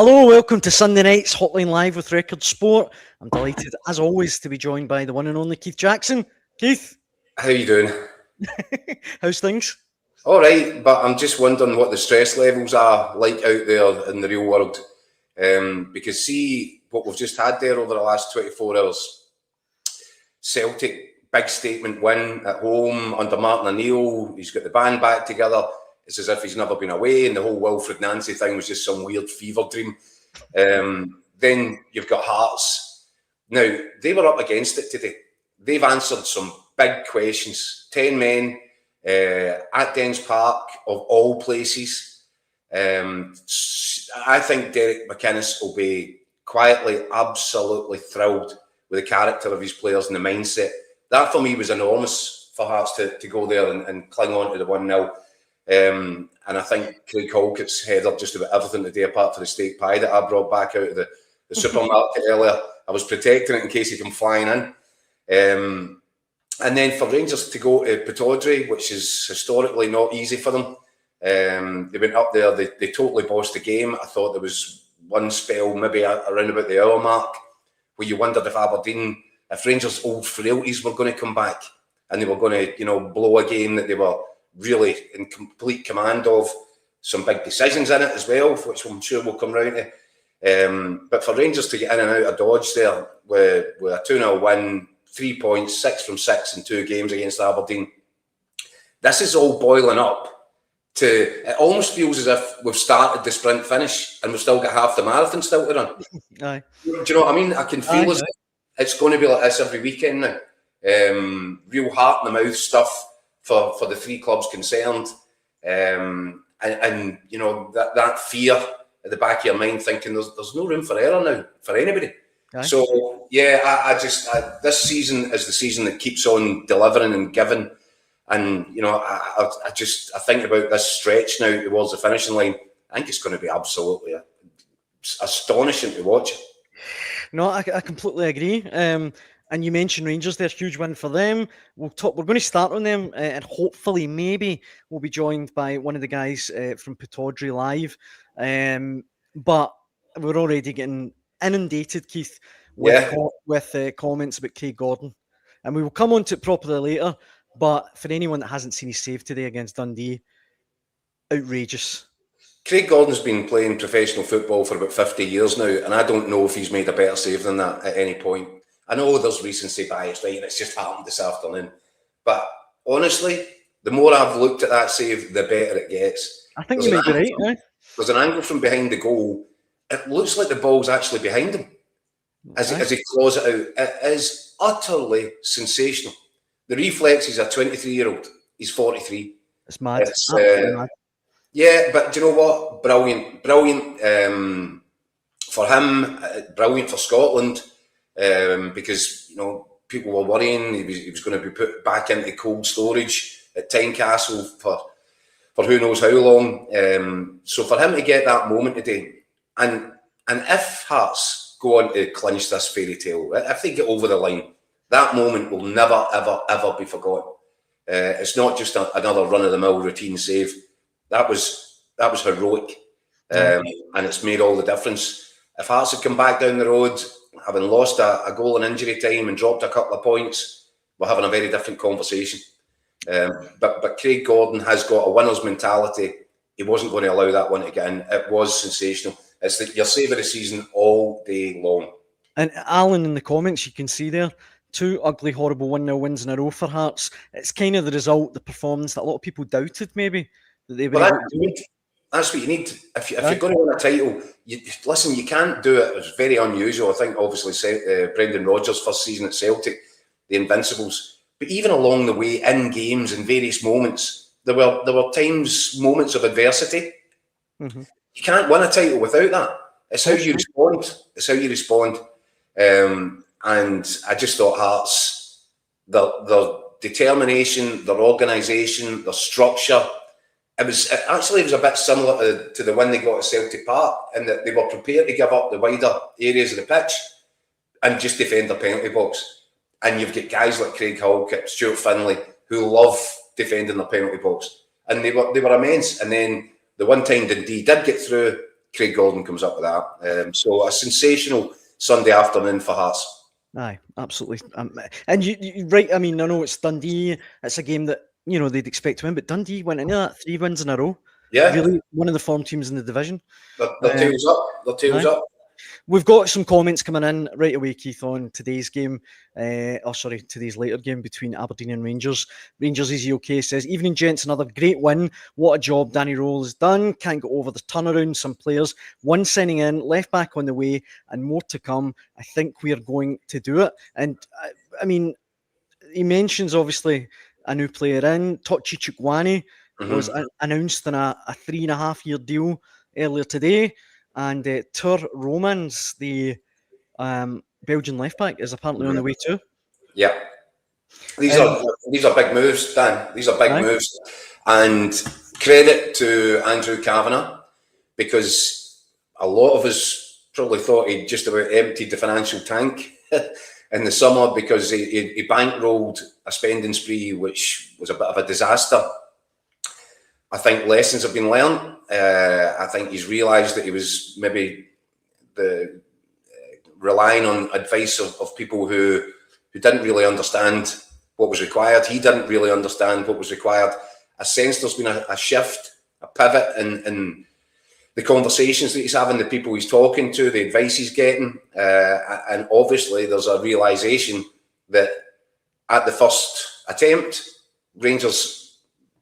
Hello, welcome to Sunday night's Hotline Live with Record Sport. I'm delighted, as always, to be joined by the one and only Keith Jackson. Keith, How you doing? how's things? All right, but I'm just wondering what the stress levels are like out there in the real world. Because see what we've just had there over the last 24 hours. Celtic, big statement win at home under Martin O'Neill. He's got the band back together. It's as if he's never been away, and the whole Wilfred Nancy thing was just some weird fever dream. Then you've got Hearts. Now, they were up against it today. They've answered some big questions. 10 men at Dens Park, of all places. I think Derek McInnes will be quietly, absolutely thrilled with the character of his players and the mindset. That, for me, was enormous for Hearts to go there and cling on to the 1-0. And I think Craig Halkett's header just about everything today, apart from the steak pie that I brought back out of the supermarket earlier. I was protecting it in case he came flying in. And then for Rangers to go to Pittodrie, which is historically not easy for them. They went up there, they totally bossed the game. I thought there was one spell, maybe around about the hour mark, where you wondered if Aberdeen, if Rangers' old frailties were going to come back and they were going to, blow a game that they were really in complete command of. Some big decisions in it as well, which I'm sure we'll come round to. But for Rangers to get in and out of Dodge there with a 2-0 win, 3 points, 6 from 6 in 2 games against Aberdeen, this is all boiling up to, it almost feels as if we've started the sprint finish and we've still got half the marathon still to run. Aye. Do you know what I mean? I can feel as if it's going to be like this every weekend now. Real heart in the mouth stuff for the 3 clubs concerned. And that fear at the back of your mind, thinking there's no room for error now for anybody. Aye. So yeah, this season is the season that keeps on delivering and giving. And I think about this stretch now towards the finishing line. I think it's going to be absolutely astonishing to watch. No, I completely agree. And you mentioned Rangers there, huge win for them. We're going to start on them, and hopefully, maybe we'll be joined by one of the guys from Pittodrie live. But we're already getting inundated, Keith, with comments about Craig Gordon, and we will come on to it properly later. But for anyone that hasn't seen his save today against Dundee, outrageous. Craig Gordon's been playing professional football for about 50 years now, and I don't know if he's made a better save than that at any point. I know there's recency bias, right, and it's just happened this afternoon. But honestly, the more I've looked at that save, the better it gets. I think you may be right. Yeah. There's an angle from behind the goal. It looks like the ball's actually behind him as he claws it out. It is utterly sensational. The reflexes are 23-year-old. He's 43. It's mad. Mad. Yeah, but do you know what? Brilliant for him. Brilliant for Scotland. Because people were worrying he was going to be put back into cold storage at Tynecastle for who knows how long. So for him to get that moment today, and if Hearts go on to clinch this fairy tale, if they get over the line, that moment will never, ever, ever be forgotten. It's not just another run-of-the-mill routine save. That was heroic, and it's made all the difference. If Hearts had come back down the road, having lost a goal in injury time and dropped a couple of points, we're having a very different conversation. But Craig Gordon has got a winner's mentality. He wasn't going to allow that one to get in. It was sensational. It's your save of the season all day long. And Alan, in the comments, you can see there, 2 ugly, horrible 1-0 wins in a row for Hearts. It's kind of the result, the performance that a lot of people doubted, maybe, that they were able to do. That's what you need. If you're going to win a title, you can't do it. It's very unusual. I think, obviously, Brendan Rodgers' first season at Celtic, the Invincibles. But even along the way, in games, in various moments, there were times, moments of adversity. Mm-hmm. You can't win a title without that. It's how you respond. It's how you respond. And I just thought Hearts, their determination, their organisation, their structure, it was a bit similar to the win they got at Celtic Park, in that they were prepared to give up the wider areas of the pitch and just defend their penalty box. And you've got guys like Craig Halkett, Stuart Finlay, who love defending their penalty box, and they were immense. And then the one time Dundee did get through, Craig Gordon comes up with that. So a sensational Sunday afternoon for Hearts. Aye, absolutely. And you right. I mean, I know it's Dundee. It's a game that they'd expect to win, but Dundee went into that 3 wins in a row. Yeah, really one of the form teams in the division. Their tails up. Their tails up. We've got some comments coming in right away, Keith, on today's game. Today's later game between Aberdeen and Rangers. Rangers Easy OK says, evening gents, another great win. What a job Danny Rowell has done. Can't get over the turnaround. Some players, one signing in, left back on the way, and more to come. I think we are going to do it. And I mean, he mentions obviously a new player in. Tochi Chukwani was announced in a 3.5-year deal earlier today. And Tur Romans, the Belgian left back, is apparently on the way too. Yeah, these are big moves, Dan. These are big moves, and credit to Andrew Kavanagh, because a lot of us probably thought he'd just about emptied the financial tank in the summer, because he bankrolled a spending spree which was a bit of a disaster. I think lessons have been learned. I think he's realised that he was maybe relying on advice of people who didn't really understand what was required. He didn't really understand what was required. I sense there's been a shift, a pivot in the conversations that he's having, the people he's talking to, the advice he's getting. And obviously there's a realisation that at the first attempt, Rangers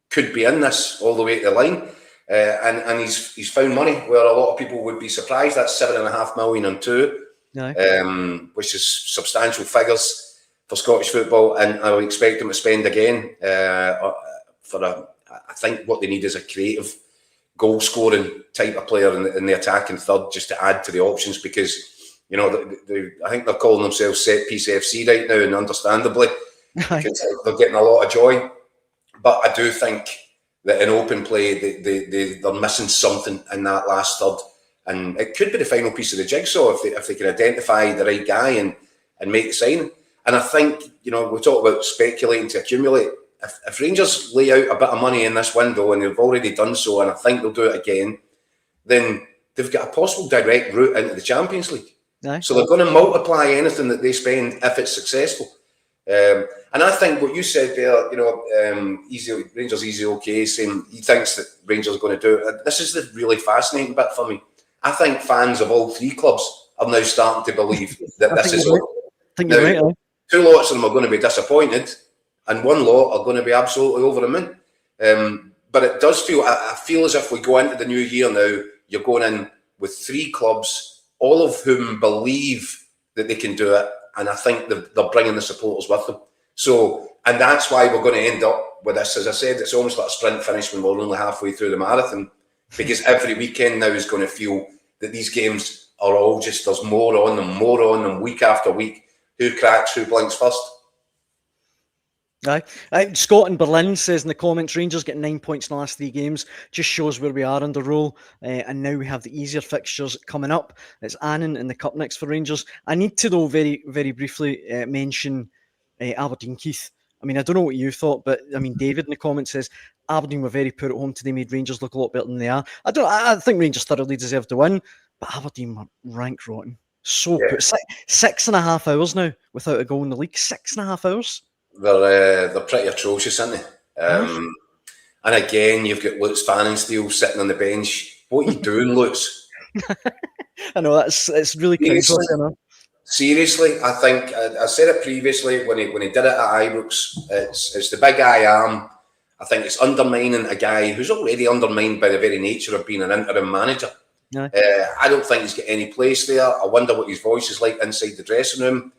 could be in this all the way to the line. And he's found money where a lot of people would be surprised. That's 7.5 million on 2, which is substantial figures for Scottish football. And I would expect him to spend again I think what they need is a creative goal scoring type of player in the attacking third, just to add to the options, because I think they're calling themselves Set Piece FC right now, and understandably, because they're getting a lot of joy. But I do think that in open play, they're missing something in that last third. And it could be the final piece of the jigsaw if they can identify the right guy and make the sign. And I think, we talk about speculating to accumulate. If Rangers lay out a bit of money in this window, and they've already done so, and I think they'll do it again, then they've got a possible direct route into the Champions League. So they're going to multiply anything that they spend if it's successful. And I think what you said there, Rangers Easy OK, saying he thinks that Rangers are going to do it. This is the really fascinating bit for me. I think fans of all 3 clubs are now starting to believe that this is all. I think you're right. 2 lots of them are going to be disappointed, and 1 lot are going to be absolutely over the moon. But it does feel, I feel as if we go into the new year now, you're going in with 3 clubs, all of whom believe that they can do it. And I think they're bringing the supporters with them. So, and that's why we're going to end up with this. As I said, it's almost like a sprint finish when we're only halfway through the marathon, because every weekend now is going to feel that these games are all just, there's more on them week after week. Who cracks, who blinks first? Scott in Berlin says in the comments, Rangers get 9 points in the last 3 games. Just shows where we are under Rowell. And now we have the easier fixtures coming up. It's Annan in the Cup next for Rangers. I need to, though, very, very briefly mention Aberdeen, Keith. I mean, I don't know what you thought, but I mean, David in the comments says Aberdeen were very poor at home today, made Rangers look a lot better than they are. I think Rangers thoroughly deserve to win, but Aberdeen were rank rotten. So poor. 6.5 hours now without a goal in the league. 6.5 hours. They're pretty atrocious, aren't they? And again, you've got Lutz Pfannenstiel sitting on the bench. What are you doing, Lutz? I know it's really crazy. Seriously, I think I said it previously when he did it at Ibrox. It's the big I am. I think it's undermining a guy who's already undermined by the very nature of being an interim manager. I don't think he's got any place there. I wonder what his voice is like inside the dressing room.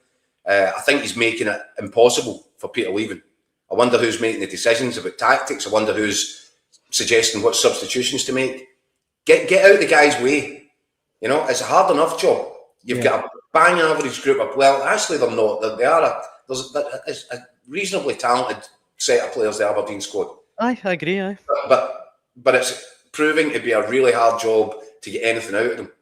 I think he's making it impossible for Peter leaving. I wonder who's making the decisions about tactics. I wonder who's suggesting what substitutions to make. Get out the guy's way. It's a hard enough job. You've got a bang average group of, well, actually they're not. There's a reasonably talented set of players, the Aberdeen squad. I agree. But it's proving to be a really hard job to get anything out of them.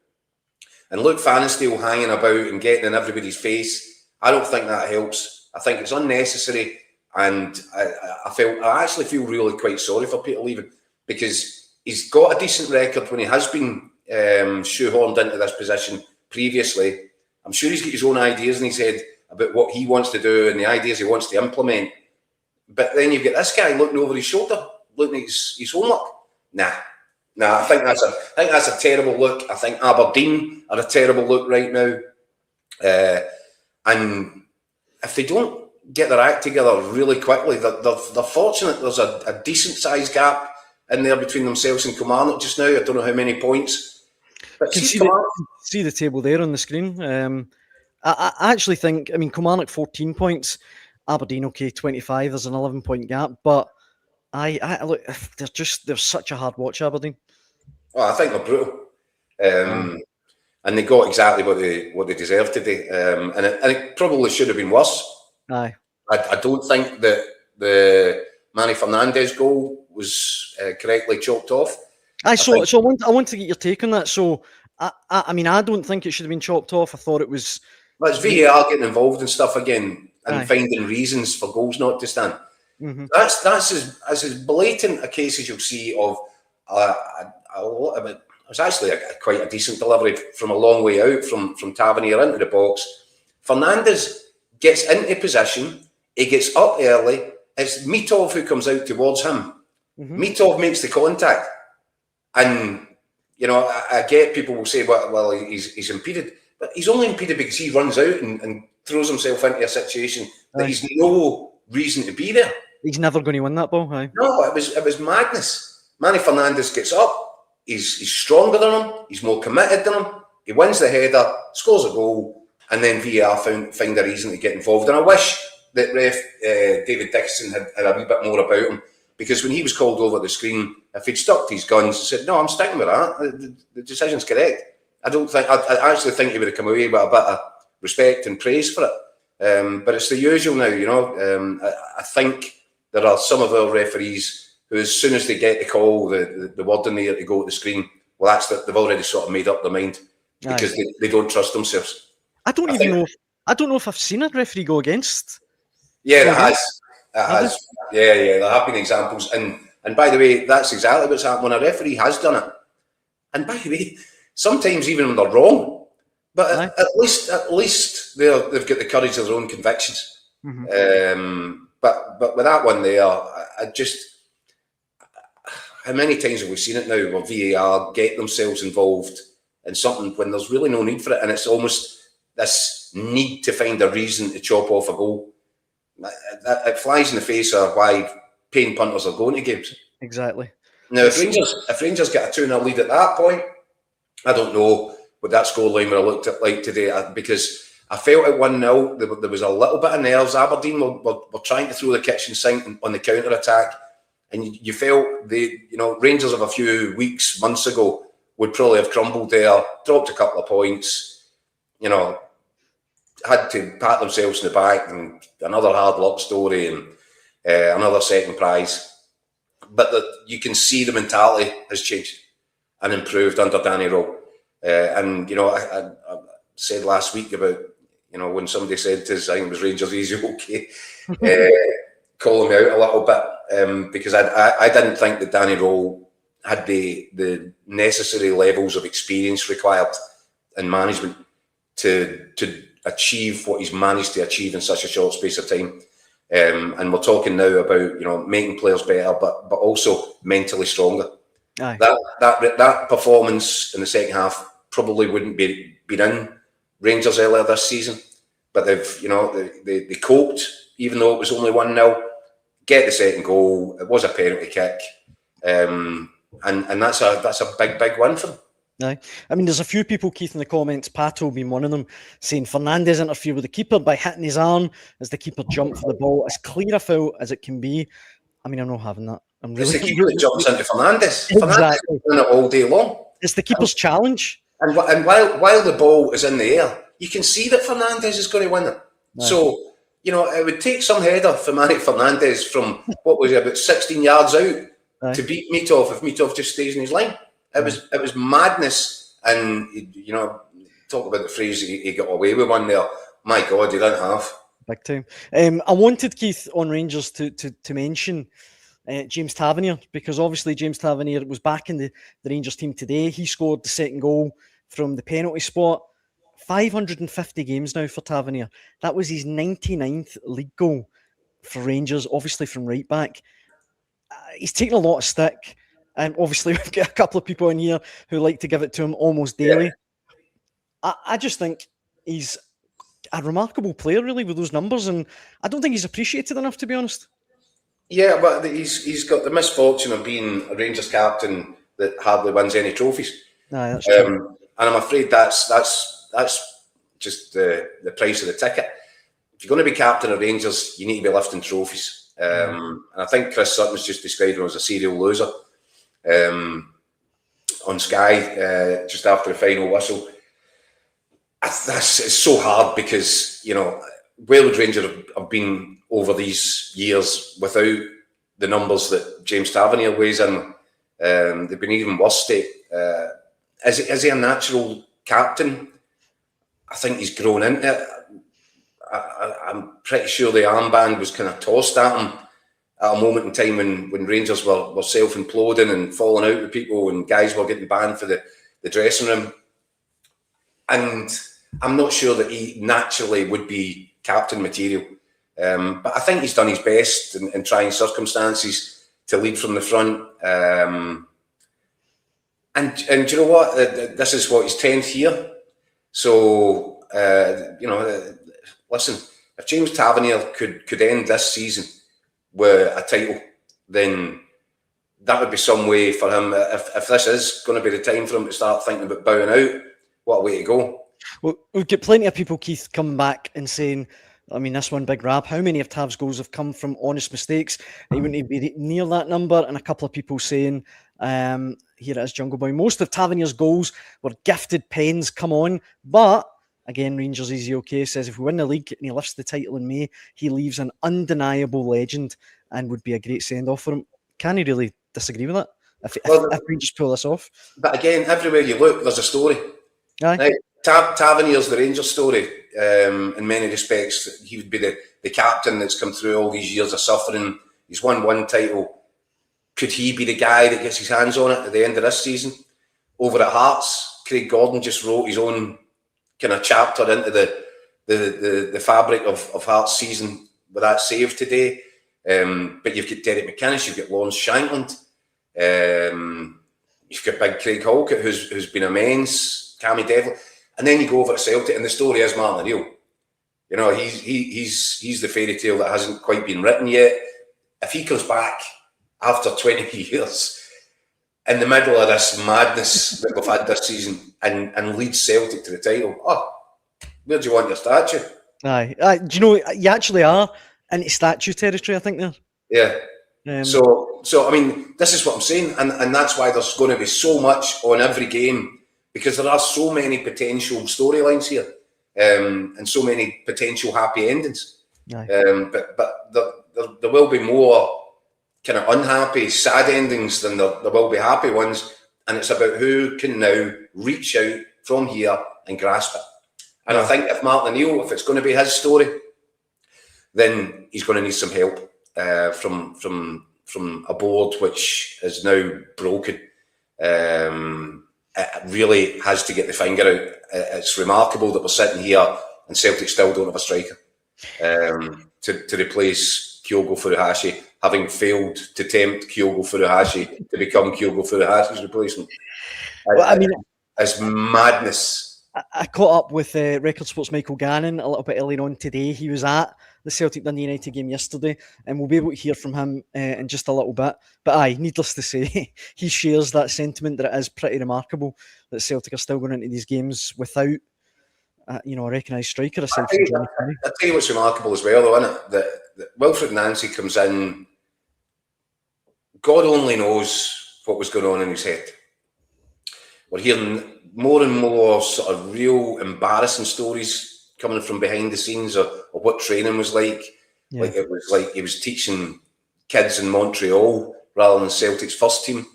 And Luke Pfannenstiel hanging about and getting in everybody's face, I don't think that helps. I think it's unnecessary, and I actually feel really quite sorry for Peter leaving, because he's got a decent record when he has been shoehorned into this position previously. I'm sure he's got his own ideas in his head about what he wants to do and the ideas he wants to implement. But then you've got this guy looking over his shoulder, looking at his homework. Nah, I think that's a terrible look. I think Aberdeen are a terrible look right now. And if they don't get their act together really quickly, they're fortunate. There's a decent sized gap in there between themselves and Kilmarnock just now. I don't know how many points. But Can see the table there on the screen. I actually think, I mean, Kilmarnock 14 points, Aberdeen 25. There's an 11-point gap, but I look, they're such a hard watch, Aberdeen. Well, I think they're brutal, and they got exactly what they deserved today, and it probably should have been worse. Aye, I don't think that the Manny Fernandez goal was correctly chopped off. I want to get your take on that. So, I mean, I don't think it should have been chopped off. I thought it was. Well, it's VAR getting involved and stuff again, and finding reasons for goals not to stand. Mm-hmm. That's as blatant a case as you'll see of a lot of it. It was actually quite a decent delivery from a long way out from Tavernier into the box. Fernandez gets into position. He gets up early. It's Mitov who comes out towards him. Mm-hmm. Mitov makes the contact, and you know I get people will say, well, he's impeded. But he's only impeded because he runs out and throws himself into a situation that he's no reason to be there. He's never going to win that ball. Aye. No, it was madness. Manny Fernandez gets up. He's stronger than him. He's more committed than him. He wins the header, scores a goal, and then VAR find a reason to get involved. And I wish that ref David Dixon had a wee bit more about him, because when he was called over the screen, if he'd stuck to his guns and said, "No, I'm sticking with that. The decision's correct," I actually think he would have come away with a bit of respect and praise for it. But it's the usual now, you know. I think there are some of our referees who, as soon as they get the call, the word in the air to go to the screen, well, they've already sort of made up their mind because they don't trust themselves. I don't know if I've seen a referee go against. Yeah, it has. Yeah, there have been examples. And by the way, that's exactly what's happened when a referee has done it. And by the way, sometimes even when they're wrong, but at least they've got the courage of their own convictions. Mm-hmm. But with that one there, how many times have we seen it now where VAR get themselves involved in something when there's really no need for it, and it's almost this need to find a reason to chop off a goal. It flies in the face of why paying punters are going to games. Exactly. Now, if Rangers get a 2-0 lead at that point, I don't know what that scoreline would have looked like today, because I felt at 1-0 there was a little bit of nerves. Aberdeen were trying to throw the kitchen sink on the counter attack, and you felt Rangers of a few months ago would probably have crumbled there, dropped a couple of points, had to pat themselves in the back, and another hard luck story, and another second prize. But you can see the mentality has changed and improved under Danny Rowe. I said last week about, when somebody said to us, I think it was Rangers easy, okay, calling me out a little bit, because I didn't think that Danny Rowe had the necessary levels of experience required in management to achieve what he's managed to achieve in such a short space of time. And we're talking now about making players better, but also mentally stronger. Aye. That performance in the second half probably wouldn't be in Rangers earlier this season, but they coped, even though it was only 1-0. Get the second goal. It was a penalty kick, and that's a big win for them. Aye. I mean, there's a few people, Keith, in the comments, Pato being one of them, saying Fernandez interfered with the keeper by hitting his arm as the keeper jumped for the ball. As clear a foul as it can be. I mean, I'm not having that. It's the keeper that jumps into Fernandez. Exactly. Fernandez is doing it all day long. It's the keeper's challenge. And while the ball is in the air, you can see that Fernandez is going to win it. Aye. So, it would take some header for Manny Fernandez from, what was it, about 16 yards out to beat Mitov if Mitov just stays in his line. It was madness, and talk about the phrase he got away with one there. My God, he didn't have big time. I wanted, Keith, on Rangers to mention James Tavernier, because obviously James Tavernier was back in the Rangers team today. He scored the second goal from the penalty spot. 550 games now for Tavernier. That was his 99th league goal for Rangers, obviously from right back. He's taken a lot of stick. And obviously, we've got a couple of people in here who like to give it to him almost daily. Yeah. I just think he's a remarkable player, really, with those numbers. And I don't think he's appreciated enough, to be honest. Yeah, but he's got the misfortune of being a Rangers captain that hardly wins any trophies. Aye, that's true. And I'm afraid that's just the price of the ticket. If you're going to be captain of Rangers, you need to be lifting trophies. And I think Chris Sutton's just described him as a serial loser on Sky just after the final whistle. It's so hard because, you know, where would Rangers have been over these years without the numbers that James Tavernier weighs in? They've been even worse state. Is he a natural captain? I think he's grown into it. I'm pretty sure the armband was kind of tossed at him at a moment in time when Rangers were self-imploding and falling out with people and guys were getting banned for the dressing room. And I'm not sure that he naturally would be captain material. But I think he's done his best in trying circumstances to lead from the front. And do you know what? This is what his 10th year. So, you know, listen, if James Tavernier could end this season with a title, then that would be some way for him. If this is going to be the time for him to start thinking about bowing out, what a way to go. Well, we've got plenty of people, Keith, coming back and saying, I mean, this one big rap. How many of Tav's goals have come from honest mistakes? He wouldn't be near that number. And a couple of people saying, here it is, Jungle Boy. Most of Tavernier's goals were gifted pens, come on. But, again, Rangers Easy OK says, if we win the league and he lifts the title in May, he leaves an undeniable legend and would be a great send-off for him. Can he really disagree with that? If Rangers pull this off? But again, everywhere you look, there's a story. Aye. Right? Tavernier's the Rangers story. In many respects, he would be the captain that's come through all these years of suffering. He's won one title. Could he be the guy that gets his hands on it at the end of this season? Over at Hearts, Craig Gordon just wrote his own kind of chapter into the fabric of Hearts' season with that save today. But you've got Derek McInnes, you've got Lawrence Shankland, you've got Big Craig Halkett, who's been immense, Cammy Devlin. And then you go over to Celtic, and the story is Martin O'Neill. You know, he's the fairy tale that hasn't quite been written yet. If he comes back after 20 years in the middle of this madness that we've had this season and leads Celtic to the title, where do you want your statue? Aye. Do you know, you actually are into statue territory, I think, there. Yeah. So I mean, this is what I'm saying, and that's why there's going to be so much on every game, because there are so many potential storylines here, and so many potential happy endings. But there will be more kind of unhappy, sad endings than there will be happy ones, and it's about who can now reach out from here and grasp it. And I think if Martin O'Neill, if it's going to be his story, then he's going to need some help from a board which is now broken. It really has to get the finger out. It's remarkable that we're sitting here and Celtic still don't have a striker to replace Kyogo Furuhashi, having failed to tempt Kyogo Furuhashi to become Kyogo Furuhashi's replacement. Well, I mean, it's madness. I caught up with Record Sports' Michael Gannon a little bit earlier on today. He was at the Celtic Dundee United game yesterday, and we'll be able to hear from him in just a little bit. But aye, needless to say, he shares that sentiment that it is pretty remarkable that Celtic are still going into these games without, a recognised striker aside from Johnny Kenny. I'll tell you what's remarkable as well, though, isn't it? That Wilfred Nancy comes in. God only knows what was going on in his head. We're hearing more and more sort of real embarrassing stories coming from behind the scenes of what training was like. Yeah. Like it was like he was teaching kids in Montreal rather than Celtic's first team.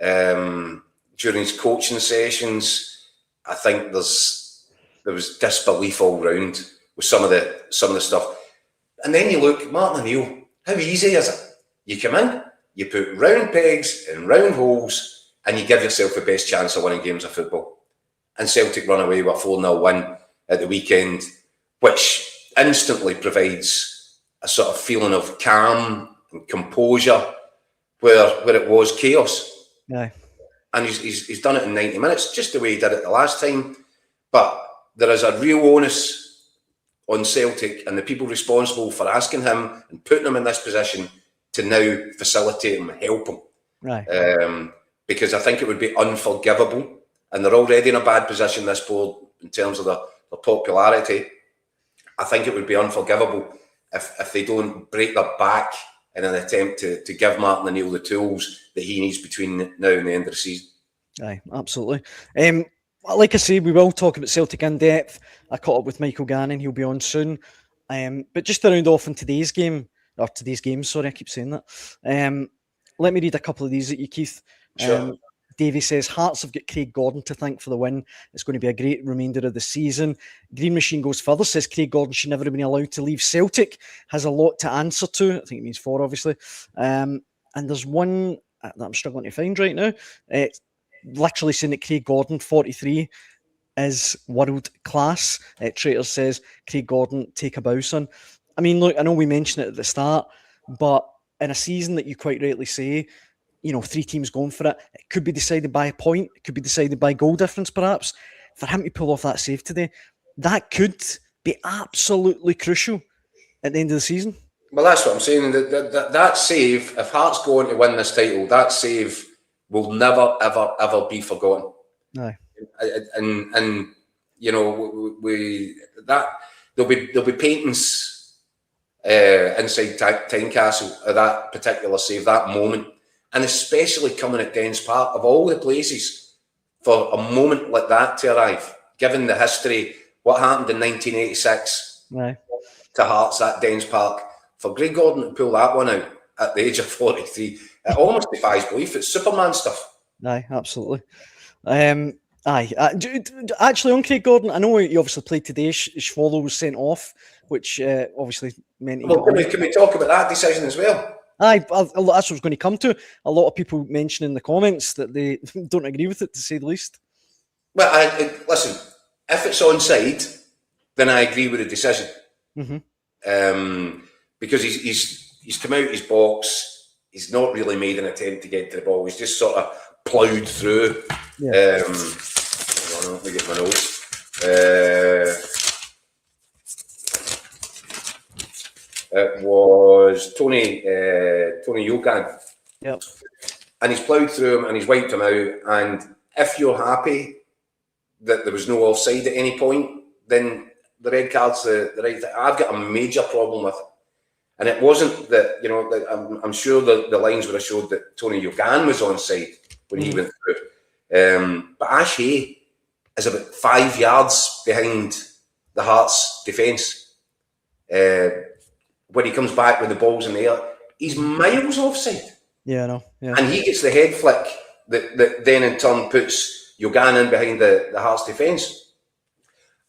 During his coaching sessions, I think there was disbelief all round with some of the stuff. And then you look, Martin O'Neill, how easy is it? You come in, you put round pegs in round holes, and you give yourself the best chance of winning games of football. And Celtic run away with a 4-0 win at the weekend, which instantly provides a sort of feeling of calm and composure where it was chaos. Yeah. And he's done it in 90 minutes, just the way he did it the last time. But there is a real onus on Celtic and the people responsible for asking him and putting him in this position to now facilitate him, help him. Right. Because I think it would be unforgivable. And they're already in a bad position, this board, in terms of their popularity. I think it would be unforgivable if they don't break their back in an attempt to give Martin O'Neill the tools that he needs between now and the end of the season. Aye, absolutely. Like I say, we will talk about Celtic in depth. I caught up with Michael Gannon, he'll be on soon. But just to round off in today's games, sorry, I keep saying that. Let me read a couple of these at you, Keith. Sure. Davey says, Hearts have got Craig Gordon to thank for the win. It's going to be a great remainder of the season. Green Machine goes further, says Craig Gordon should never have been allowed to leave Celtic. Has a lot to answer to. I think it means 4, obviously. And there's one that I'm struggling to find right now. Literally saying that Craig Gordon, 43, is world class. Traitors says, Craig Gordon, take a bow, son. I mean, look, I know we mentioned it at the start, but in a season that you quite rightly say, 3 teams going for it. It could be decided by a point. It could be decided by goal difference, perhaps. For him to pull off that save today, that could be absolutely crucial at the end of the season. Well, that's what I'm saying. That save, if Hearts go on to win this title, that save will never, ever, ever be forgotten. Aye. And there'll be paintings inside Tynecastle of that particular save, that moment. And especially coming at Dens Park, of all the places for a moment like that to arrive, given the history, what happened in 1986 to Hearts at Dens Park, for Craig Gordon to pull that one out at the age of 43, it almost defies belief. It's Superman stuff. Aye, absolutely. Actually, on Craig Gordon, I know he obviously played today. Schwallow was sent off, which obviously meant... Well, can we talk about that decision as well? Aye, that's what I was going to come to. A lot of people mention in the comments that they don't agree with it, to say the least. Well, listen, if it's onside, then I agree with the decision. Mm-hmm. Because he's come out his box, he's not really made an attempt to get to the ball. He's just sort of ploughed through. Yeah. Hold on, let me get my notes. It was Tony Yogan. Yep. And he's ploughed through him and he's wiped him out. And if you're happy that there was no offside at any point, then the red card's the right thing. I've got a major problem with it. And it wasn't that, I'm sure the lines would have showed that Tony Yogan was onside when he went through. But Ash Hay is about 5 yards behind the Hearts' defence. When he comes back with the balls in the air, he's miles offside. Yeah, I know. Yeah. And he gets the head flick that then in turn puts Yogan in behind the Hearts' defence.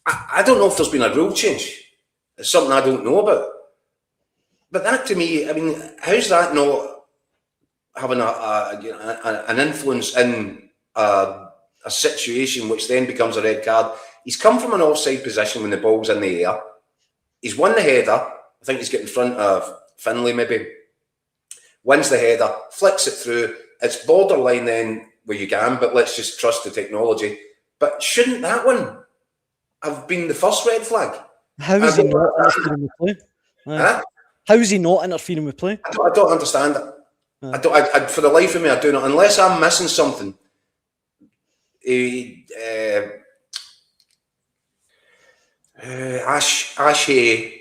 I don't know if there's been a rule change. It's something I don't know about. But that to me, I mean, how's that not having an influence in a situation which then becomes a red card? He's come from an offside position when the ball's in the air. He's won the header. I think he's getting in front of Finlay maybe. Wins the header, flicks it through. It's borderline then where you can, but let's just trust the technology. But shouldn't that one have been the first red flag? How is he not interfering with play? Huh? How is he not interfering with play? I don't understand it. I for the life of me, I do not. Unless I'm missing something. Ash Hay,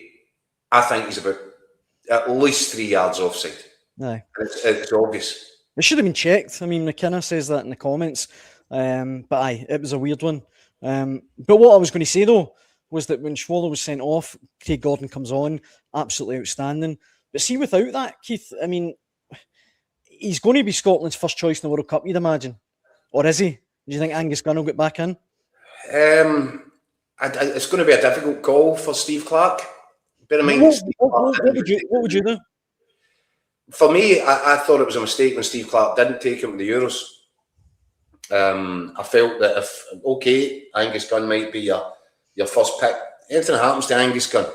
I think he's about at least 3 yards offside. Aye. It's obvious. It should have been checked. I mean, McKenna says that in the comments. But aye, it was a weird one. But what I was going to say, though, was that when Schwallow was sent off, Craig Gordon comes on, absolutely outstanding. But see, without that, Keith, I mean, he's going to be Scotland's first choice in the World Cup, you'd imagine. Or is he? Do you think Angus Gunn will get back in? It's going to be a difficult call for Steve Clarke. Bear in mind, what would you do? For me, I thought it was a mistake when Steve Clarke didn't take him to the Euros. I felt that if, okay, Angus Gunn might be your first pick, anything happens to Angus Gunn,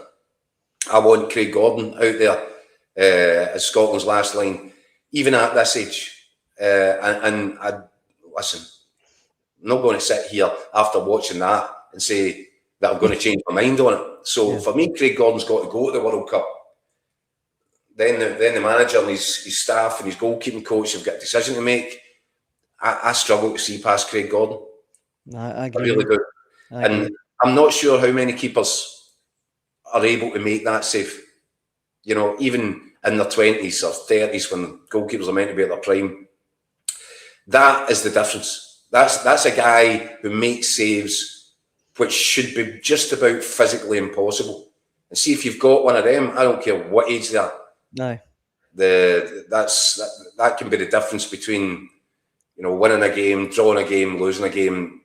I want Craig Gordon out there as Scotland's last line, even at this age. And I listen, I'm not going to sit here after watching that and say that I'm going to change my mind on it. So for me, Craig Gordon's got to go to the World Cup. Then the manager and his staff and his goalkeeping coach have got a decision to make. I struggle to see past Craig Gordon. I agree. I really do. And I'm not sure how many keepers are able to make that save. You know, even in their 20s or 30s when goalkeepers are meant to be at their prime. That is the difference. That's a guy who makes saves which should be just about physically impossible. And see, if you've got one of them, I don't care what age they are. No. That can be the difference between, you know, winning a game, drawing a game, losing a game.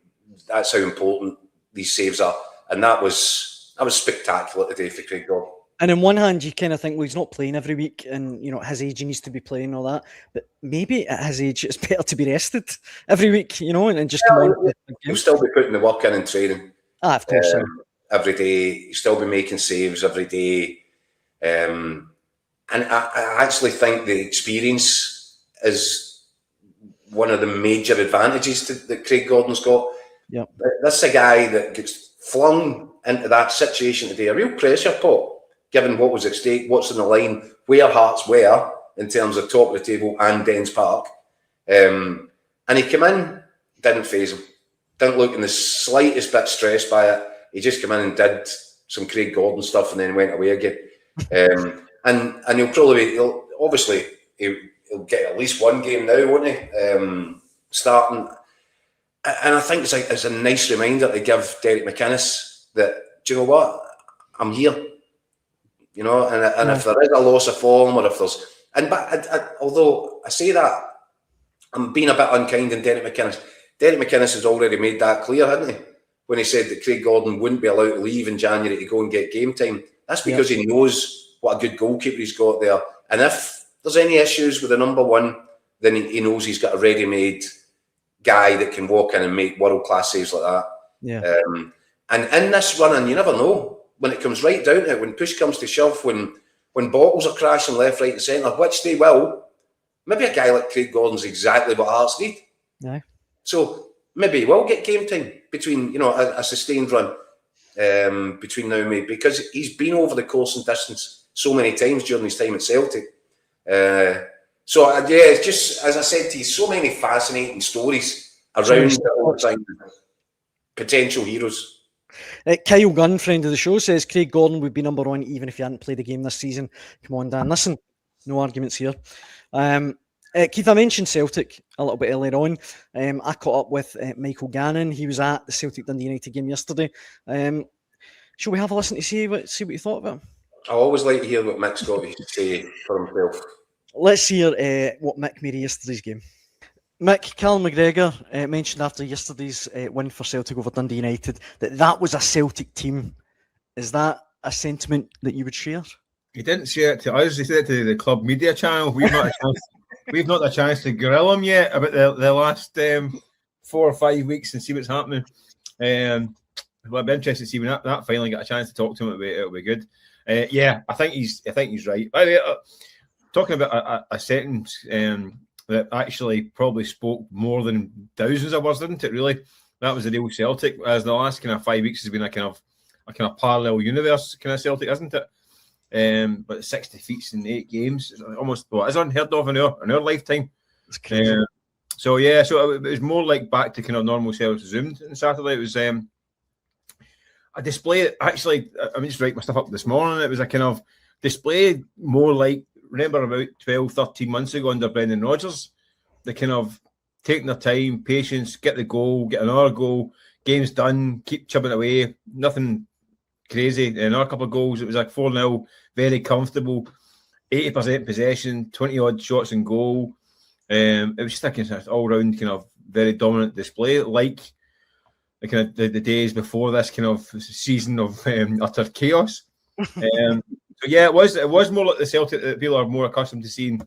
That's how important these saves are. And that was spectacular today for Craig Gordon. And on one hand, you kind of think, well, he's not playing every week, and you know, at his age, he needs to be playing and all that. But maybe at his age, it's better to be rested every week, you know, and just come on. He'll still be putting the work in and training. Of course. Every day, he'll still be making saves every day. And I actually think the experience is one of the major advantages that Craig Gordon's got. Yeah, this is a guy that gets flung into that situation today, a real pressure pot, given what was at stake, what's on the line, where Hearts were in terms of top of the table and Dens Park. And he came in, didn't faze him, didn't look in the slightest bit stressed by it. He just came in and did some Craig Gordon stuff and then went away again. And he'll obviously get at least one game now, won't he? Starting. And I think it's a nice reminder to give Derek McInnes that, do you know what? I'm here. You know, and if there is a loss of form, or if there's, although I say that, I'm being a bit unkind in Derek McInnes. Derek McInnes has already made that clear, hasn't he? When he said that Craig Gordon wouldn't be allowed to leave in January to go and get game time. That's because he knows what a good goalkeeper he's got there. And if there's any issues with the number one, then he knows he's got a ready-made guy that can walk in and make world-class saves like that. Yeah. And in this running, you never know. When it comes right down to it, when push comes to shove, when bottles are crashing left, right and centre, which they will, maybe a guy like Craig Gordon's exactly what Hearts need. Yeah. So maybe he will get game time between, you know, a sustained run between now and May, because he's been over the course and distance so many times during his time at Celtic. It's just, as I said to you, so many fascinating stories around the time. Potential heroes. Kyle Gunn, friend of the show, says Craig Gordon would be number one even if he hadn't played a game this season. Come on, Dan. Listen, no arguments here. Keith, I mentioned Celtic a little bit earlier on. I caught up with Michael Gannon. He was at the Celtic Dundee Utd game yesterday. Shall we have a listen to see what you thought of it? I always like to hear what Mick's got to say for himself. Let's hear what Mick made of yesterday's game. Mick, Callum McGregor mentioned after yesterday's win for Celtic over Dundee United that was a Celtic team. Is that a sentiment that you would share? He didn't share it to us. He said it to the club media channel. We've not had a chance to grill him yet about the last 4 or 5 weeks and see what's happening. Well, I'd be interested to see when that finally get a chance to talk to him. It'll be good. I think he's right. By the way, talking about a sentence that actually probably spoke more than thousands of words, didn't it? Really, that was the real Celtic. As the last kind of 5 weeks has been a kind of parallel universe kind of Celtic, isn't it? But 6 defeats in 8 games, it's almost it's unheard of in our lifetime. It's crazy. So it was more like back to kind of normal selves resumed on Saturday. It was a display. Actually, I'm just writing my stuff up this morning. It was a kind of display more like, remember about 12, 13 months ago under Brendan Rodgers, they kind of taking their time, patience, get the goal, get another goal, game's done, keep chipping away, nothing crazy. Another couple of goals, it was like 4-0, very comfortable, 80% possession, 20-odd shots in goal. It was just a kind of all-round kind of very dominant display, like the kind of the days before this kind of season of utter chaos. Yeah, it was more like the Celtic that people are more accustomed to seeing,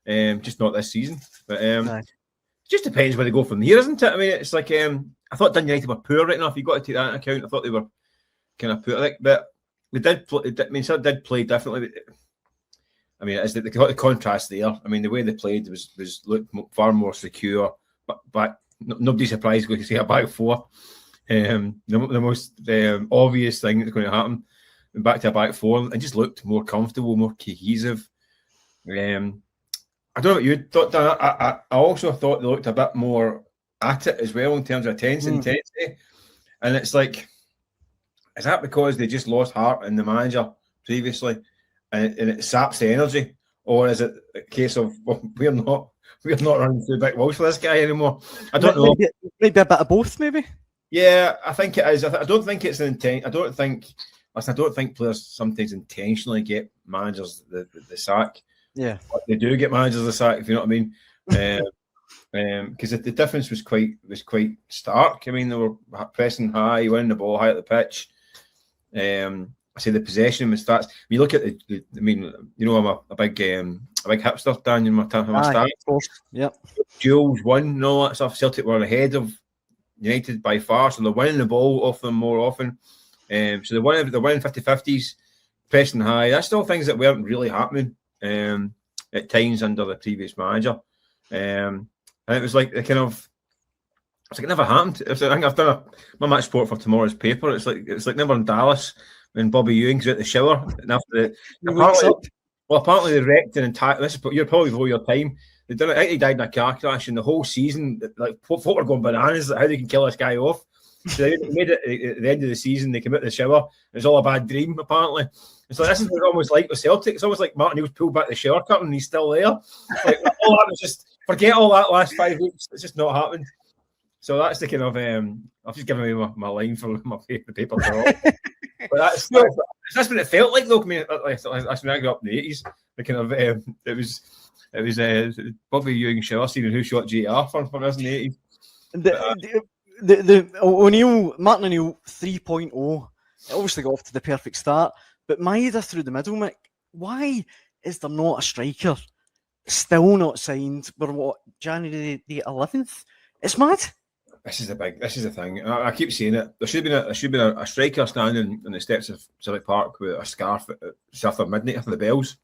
just not this season. But it just depends where they go from here, isn't it? I mean, it's like I thought Dundee United were poor right enough. You've got to take that into account. I thought they were kind of poor, but they did play. I mean, Celtic did play differently. I mean, they got the contrast there. I mean, the way they played was looked far more secure. But nobody's surprised going to see a back four. The most obvious thing that's going to happen, back to a back four, and just looked more comfortable, more cohesive. I don't know what you thought, Dan. I also thought they looked a bit more at it as well in terms of intensity. And it's like, is that because they just lost heart in the manager previously, and it saps the energy, or is it a case of, well, we're not running through big walls for this guy anymore? I don't know. Maybe a bit of both, maybe. Yeah, I think it is. I don't think it's an intent. I don't think players sometimes intentionally get managers the sack. Yeah, but they do get managers the sack, if you know what I mean. Because the difference was quite stark. I mean, they were pressing high, winning the ball high at the pitch. I say the possession and stats. When you look at I mean, you know, I'm a big hipster, Dan, in my stats. Of course. Yep. Duels won and all that stuff. Celtic were ahead of United by far, so they're winning the ball off them more often. So they're winning 50-50s, pressing high. That's still things that weren't really happening at times under the previous manager. And it was like it never happened. I think I've done my match report for tomorrow's paper. It's like never in Dallas when Bobby Ewing's out the shower and after apparently they wrecked an entire. You're probably before your time. They done it. I think he died in a car crash, and the whole season, like folk were going bananas like how they can kill this guy off. So they made it at the end of the season. They came out of the shower. It was all a bad dream, apparently. And so this is what it's almost like with Celtic. It's almost like Martin Hill's pulled back the shower curtain and he's still there. Like, all that was just forget all that last 5 weeks. It's just not happened. So that's the kind of I've just given away my line for my paper. But that's what it felt like, though. I mean, that's when I grew up in the 80s. The kind of it was Bobby Ewing shower scene and Who Shot JR for us in the 80s. The Martin O'Neill 3.0 obviously got off to the perfect start, but Maeda through the middle, Mick. Why is there not a striker still not signed? We're what, January the 11th? It's mad. This is the thing. I keep saying it. There should have been a striker standing on the steps of Celtic Park with a scarf just after midnight after the bells.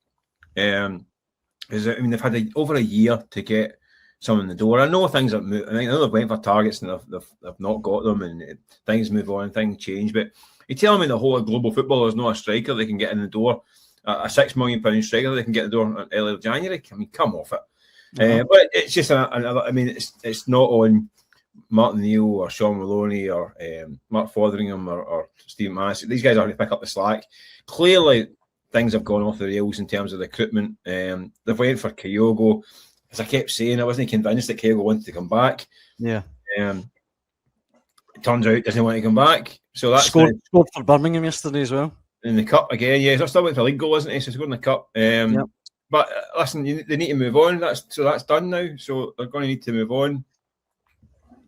Because I mean they've had over a year to get someone in the door. I know things have moved. I know they've went for targets and they've not got them, and things move on, things change. But you're telling me the whole of global football there's not a striker they can get in the door, a £6 million striker they can get in the door in early January? I mean, come off it. But it's just another. I mean, it's not on Martin Neal or Sean Maloney or Mark Fotheringham or Stephen Mass. These guys aren't going to pick up the slack. Clearly, things have gone off the rails in terms of recruitment. They've went for Kyogo. As I kept saying, I wasn't convinced that Kyogo wanted to come back. Yeah. It turns out he doesn't want to come back. So that's scored for Birmingham yesterday as well. In the cup again, yeah. He's still waiting for a league goal, isn't he? So he's scored in the cup. But listen, they need to move on. That's done now. So they're going to need to move on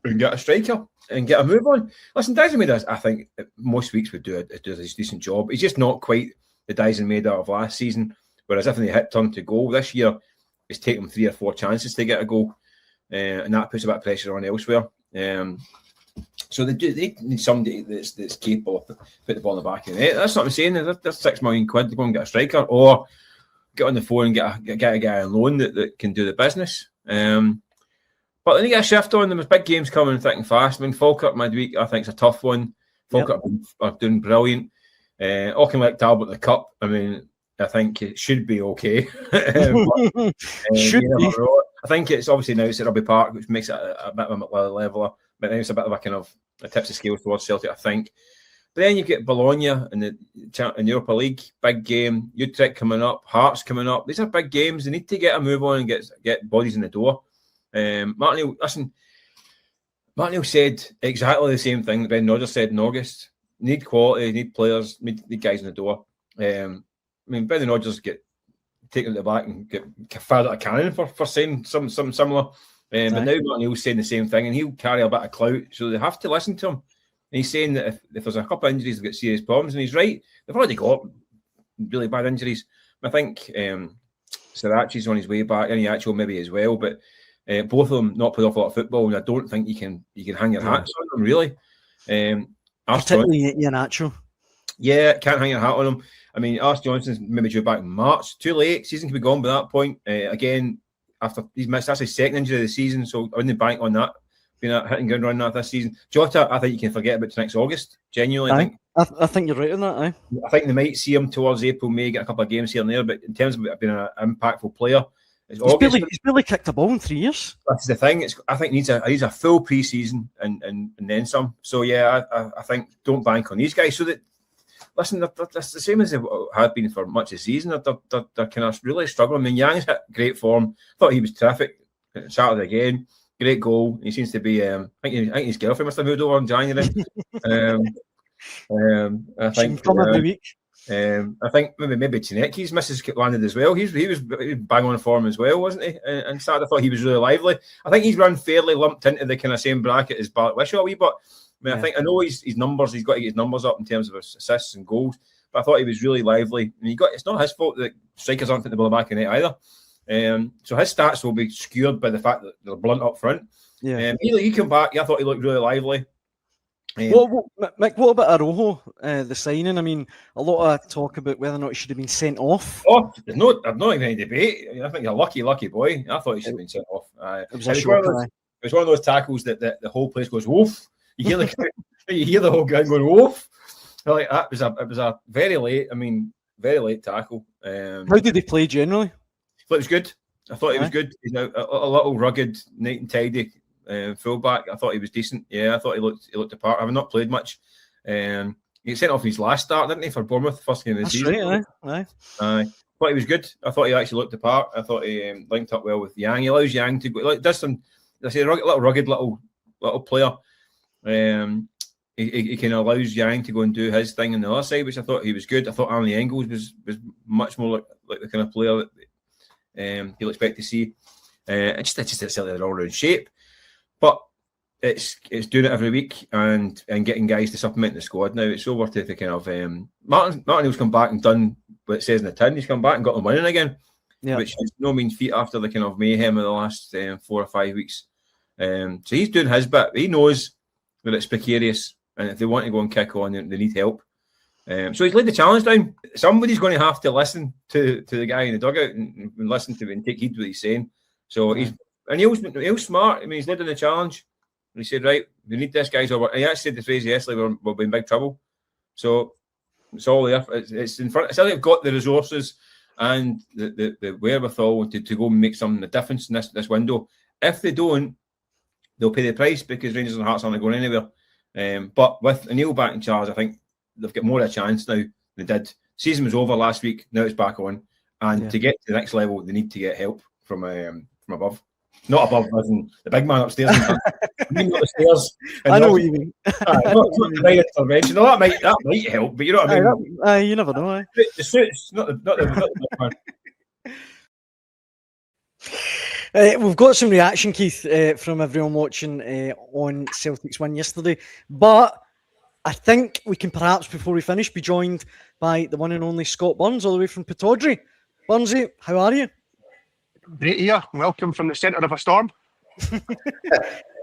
and get a striker and get a move on. Listen, Dyson Maeda, I think most weeks would do a decent job. He's just not quite the Dyson Maeda of last season. Whereas if they hit turn to goal this year, it's taken them 3 or 4 chances to get a goal, and that puts a bit of pressure on elsewhere. So they need somebody that's capable of putting the ball in the back of the net. That's what I'm saying. There's £6 million to go and get a striker, or get on the phone and get a guy on loan that can do the business. But then you get a shift on them. There's big games coming thick and fast. I mean, Falkirk midweek, I think, is a tough one. Falkirk are doing brilliant. Auchinleck Talbot the Cup, I mean, I think it should be okay. Should be. I think it's obviously now it's at Rugby Park, which makes it a bit of a leveler. But now it's a bit of a kind of a tips the scales towards Celtic, I think. But then you get Bologna in the Europa League, big game. Utrecht coming up, Hearts coming up. These are big games. They need to get a move on and get bodies in the door. Martin Neal said exactly the same thing that Ben Rodgers said in August. Need quality, need players, need guys in the door. I mean, Ben Rodgers get taken to the back and get fired at a cannon for saying something similar. But now Martin Neal's saying the same thing, and he'll carry a bit of clout, so they have to listen to him. And he's saying that if there's a couple of injuries, they've got serious problems, and he's right. They've already got really bad injuries. I think Sirachi's on his way back, and Yacho maybe as well, but both of them not played off a lot of football, and I don't think you can hang your hats on them, really. Particularly Iheanacho. Yeah, can't hang your hat on him. I mean, Arse Johnson's maybe due back in March. Too late. Season can be gone by that point. Again, after he's missed, that's his second injury of the season, so I wouldn't bank on that. Being a hitting ground run that this season. Jota, I think you can forget about next August. Genuinely, I think you're right on that. I think they might see him towards April, May, get a couple of games here and there. But in terms of being an impactful player, he's barely kicked a ball in 3 years. That's the thing. I think he needs a full pre-season and then some. So yeah, I think don't bank on these guys. So that listen, that's the same as they have been for much of the season. They're kind of really struggling. I mean, Yang's hit great form. Thought he was terrific Saturday again. Great goal. He seems to be. I think his girlfriend must have moved over in January. I think every week. I think maybe Chineki's missus landed as well. He was bang on form as well, wasn't he? And Saturday I thought he was really lively. I think he's run fairly lumped into the kind of same bracket as Bart Wishaw a wee bit. I mean, I know his numbers. He's got to get his numbers up in terms of assists and goals. But I thought he was really lively. And it's not his fault that strikers aren't putting the ball back in net either. So his stats will be skewed by the fact that they're blunt up front. Yeah, he came back. I thought he looked really lively. Mick, what about Arojo, the signing? I mean, a lot of talk about whether or not he should have been sent off. Oh, there's not even any debate. I think you're lucky boy. I thought he should have been sent off. It was one of those tackles that the whole place goes woof. You hear the whole ground going woof. Like that it was a very late tackle. How did he play generally? It was good. I thought he was good. He's a little rugged, neat and tidy fullback. I thought he was decent. Yeah, I thought he looked apart. I've not played much. He sent off his last start, didn't he, for Bournemouth, first game of the season? Right, aye. Thought he was good. I thought he actually looked apart. I thought he linked up well with Yang. He allows Yang to go. Does some. I say rugged little player. He kind of allows Yang to go and do his thing on the other side, which I thought he was good. I thought Anthony Engels was much more like the kind of player that you'll expect to see. It's just an all-round shape, but it's doing it every week and getting guys to supplement the squad now. It's over to the kind of Martin Hill's come back and done what it says in the tin. He's come back and got them winning again, which is no mean feat after the kind of mayhem of the last 4 or 5 weeks. So he's doing his bit. He knows that it's precarious, and if they want to go and kick on, they need help. So he's laid the challenge down. Somebody's going to have to listen to the guy in the dugout and listen to him and take heed to what he's saying. So he's smart. I mean, he's laid down the challenge. And he said, right, we need this guy's over. And he actually said the phrase yesterday, we'll be in big trouble. So it's all there. It's in front. It's like they've got the resources and the wherewithal to go and make some difference in this window. If they don't, they'll pay the price because Rangers and Hearts aren't going anywhere. But with Neil back in charge, I think they've got more of a chance now than they did. Season was over last week. Now it's back on. And to get to the next level, they need to get help from above. Not above, as in the big man upstairs. I mean, not the stairs. I know what you mean. Not divine intervention. No, that might help, but you know what I mean. You never know. The suits, not the We've got some reaction, Keith, from everyone watching on Celtic's win yesterday. But I think we can perhaps, before we finish, be joined by the one and only Scott Burns, all the way from Pittodrie. Burnsy, how are you? Great here. Welcome from the centre of a storm.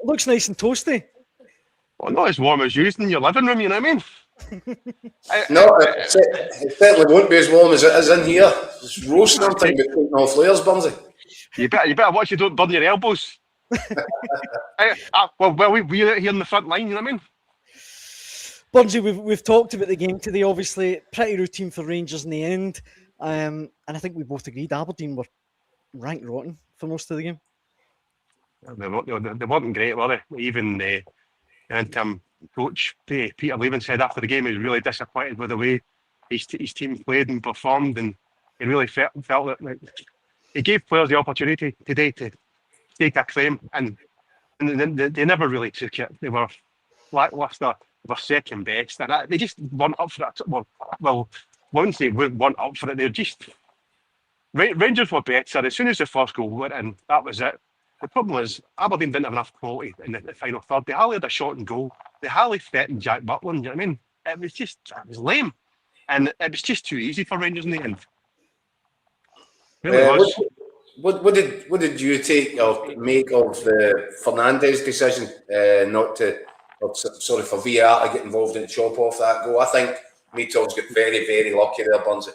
Looks nice and toasty. Well, not as warm as you in your living room, you know what I mean? No, it certainly won't be as warm as it is in here. It's roasting on time between all flares, Burnsy. You better watch you don't burn your elbows. Well, we're out here in the front line, you know what I mean? Burnsy, we've talked about the game today, obviously. Pretty routine for Rangers in the end. And I think we both agreed Aberdeen were ranked rotten for most of the game. They weren't great, were they? Even coach Peter Levin said after the game he was really disappointed with the way his team played and performed, and he really felt that like, he gave players the opportunity today to take a claim, and they never really took it. They were lackluster. They were second best, and they just weren't up for it. Well, once they weren't up for it, they're just Rangers were better. As soon as the first goal went in, that was it. The problem was Aberdeen didn't have enough quality in the final third. They hardly had a shot and goal. They hardly threatened Jack Butland. You know what I mean? It was lame. and it was just too easy for Rangers in the end. It really was. What did you take or make of the Fernandes decision not to, sorry, for VAR to get involved in the chop off that goal? I think Mitov's got very, very lucky there, Bunsey.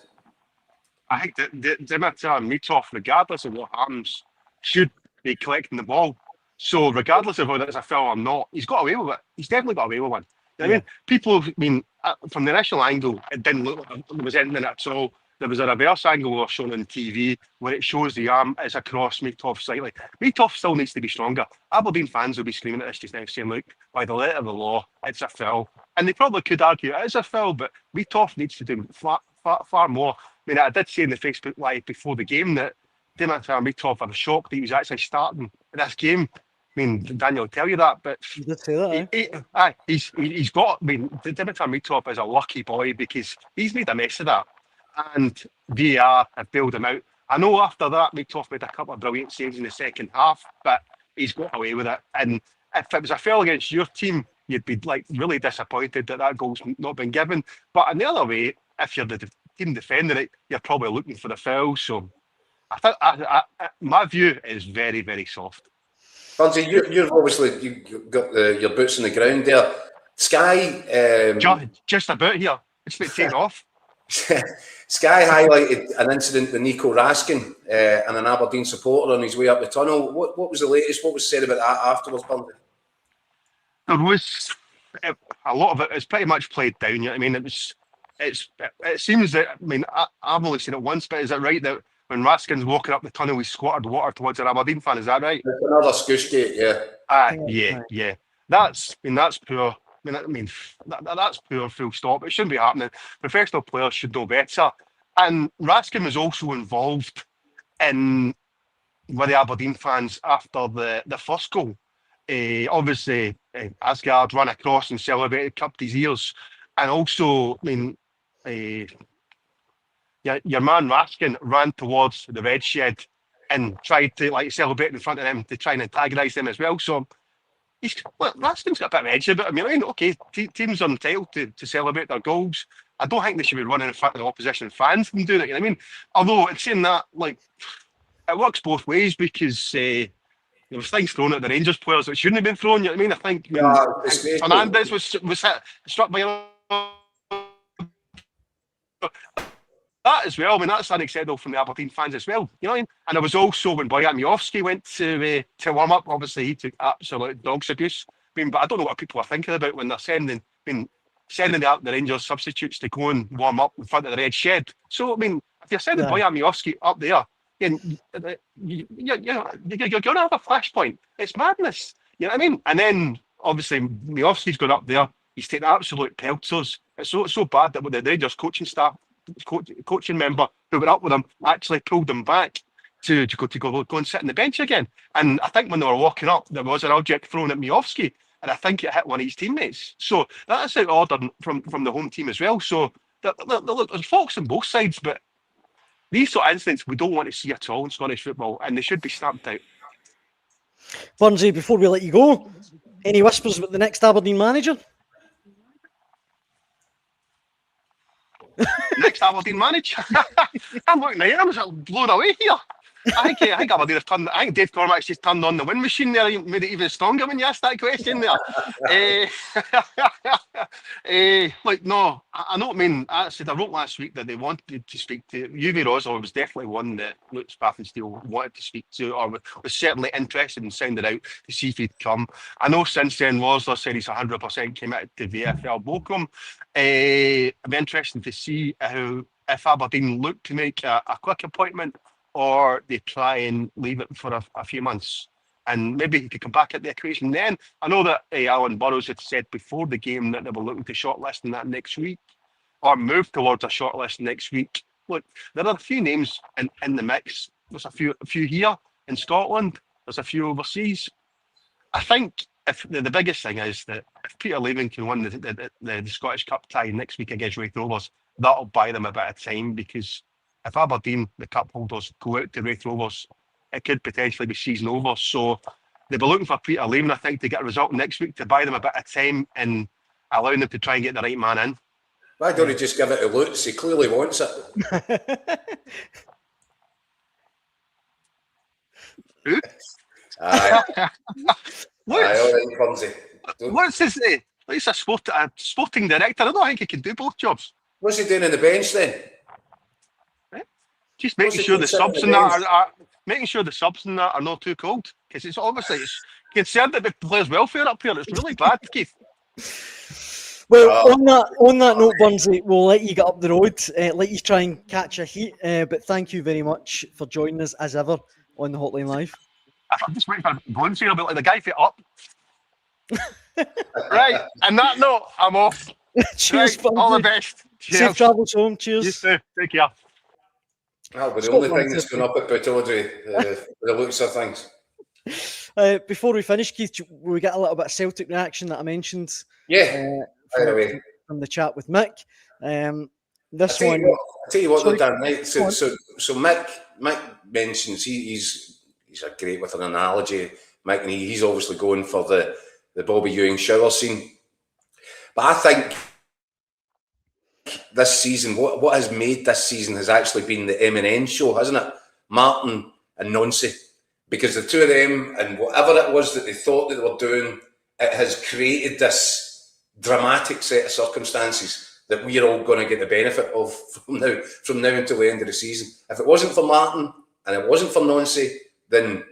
I think that Dimitar and Mitov, regardless of what happens, should be collecting the ball. So regardless of whether it's a foul or not, he's got away with it. He's definitely got away with one. You know what I mean, from the initial angle, it didn't look like there was anything at all. There was a reverse angle we were shown on TV where it shows the arm is across Mitov slightly. Mitov still needs to be stronger. Aberdeen fans will be screaming at this just now, saying, look, by the letter of the law, it's a foul. And they probably could argue it is a foul, but Mitov needs to do far more. I mean, I did say in the Facebook Live before the game that Dimitar Mitov, I was shocked that he was actually starting in this game. I mean, Daniel will tell you that, but You did say that, he's got. I mean, Dimitar Mitov is a lucky boy because he's made a mess of that, and VAR have bailed him out. I know after that, Mitov made a couple of brilliant saves in the second half, but he's got away with it. And if it was a foul against your team, you'd be like really disappointed that goal's not been given. But on the other way, if you're the team defending it, you're probably looking for the foul. So I think my view is very, very soft. Bunsey, you've obviously got your boots on the ground there. Sky, just about here. It's been taken off. Sky highlighted an incident with Nico Raskin and an Aberdeen supporter on his way up the tunnel. What was the latest? What was said about that afterwards, Bunsey? There was a lot of it. It's pretty much played down. You know what I mean, it seems that. I mean, I've only seen it once, but is it right that when Raskin's walking up the tunnel, he squatted water towards an Aberdeen fan? Is that right? It's another Skooshgate, yeah. Yeah. That's poor. That's poor. Full stop. It shouldn't be happening. Professional players should know better. And Raskin was also involved in with the Aberdeen fans after the first goal. Obviously, Asgard ran across and celebrated, cupped his ears, and also, your man Raskin ran towards the red shed and tried to celebrate in front of them to try and antagonise them as well. So Raskin's got a bit of edge about him. I mean, okay, teams are entitled to celebrate their goals. I don't think they should be running in front of the opposition fans and doing it. You know what I mean? Although it's saying that, it works both ways because there was things thrown at the Rangers players that shouldn't have been thrown. You know what I mean? Fernandes was struck by that as well. I mean, that's unacceptable from the Aberdeen fans as well. You know what I mean? And it was also when Bojan Miovski went to warm up. Obviously, he took absolute dog's abuse. I mean, but I don't know what people are thinking about when they're sending the Rangers substitutes to go and warm up in front of the red shed. So, I mean, if you're sending Bojan Miovski up there, you're going to have a flashpoint. It's madness. You know what I mean? And then, obviously, Miovski's gone up there. He's taken absolute pelters. It's so bad that the Rangers coaching member who were up with him actually pulled him back to go and sit on the bench again. And I think when they were walking up, there was an object thrown at Miovski, and I think it hit one of his teammates. So that's out of order from the home team as well. So there's faults on both sides, but these sort of incidents we don't want to see at all in Scottish football, and they should be stamped out. Bunsey, before we let you go, any whispers about the next Aberdeen manager? Next Aberdeen manager. I'm looking at him, I'm blown away here. I think Aberdeen have turned. I think Dave Cormack's just turned on the wind machine there. He made it even stronger when you asked that question there. No, I know. I mean, I wrote last week that they wanted to speak to Uwe Rosler. Was definitely one that Luke Spaffensteel wanted to speak to, or was certainly interested in sounding out to see if he'd come. I know since then Rosler said he's 100% committed to VFL Bochum. It'd be interesting to see if Aberdeen look to make a quick appointment, or they try and leave it for a few months. And maybe he could come back at the equation then. I know that Alan Burrows had said before the game that they were looking to shortlist in that next week, or move towards a shortlist next week. Look, there are a few names in the mix. There's a few here in Scotland. There's a few overseas. I think if the biggest thing is that if Peter Leaving can win the Scottish Cup tie next week against Wraith Rovers, that'll buy them a bit of time, because if Aberdeen, the cup holders, go out to Wraith Rovers, it could potentially be season over. So they'll be looking for Peter Leaving, I think, to get a result next week to buy them a bit of time and allowing them to try and get the right man in. Why don't he just give it to Lutz? He clearly wants it. Who? Aye. Aye, all right, Clumsy. What's his name? He's a sporting director. I don't think he can do both jobs. What's he doing on the bench then? Just making sure the subs and that are not too cold, because it's obviously concerned about the players' welfare up here. It's really bad, Keith. Well, on that note, Burnsy, we'll let you get up the road, let you try and catch a heat. But thank you very much for joining us as ever on the Hotline Live. I'm just waiting for Burnsy about like the guy for up. Right, and that note, I'm off. Cheers, right, all the best. Cheers. Safe travels home. Cheers. You too. Take care. That'll be the only thing that's going up at Pittodrie, the looks of things. Before we finish, Keith, we get a little bit of Celtic reaction that I mentioned. Yeah, from the chat with Mick. I tell you what, Dan. Right? So Mick mentions he's great with an analogy. Mick, and he's obviously going for the Bobby Ewing shower scene. But I think this season, what has made this season has actually been the M&N show, hasn't it? Martin and Nonsi. Because the two of them, and whatever it was that they thought that they were doing, it has created this dramatic set of circumstances that we're all going to get the benefit of from now until the end of the season. If it wasn't for Martin and it wasn't for Nonsi, then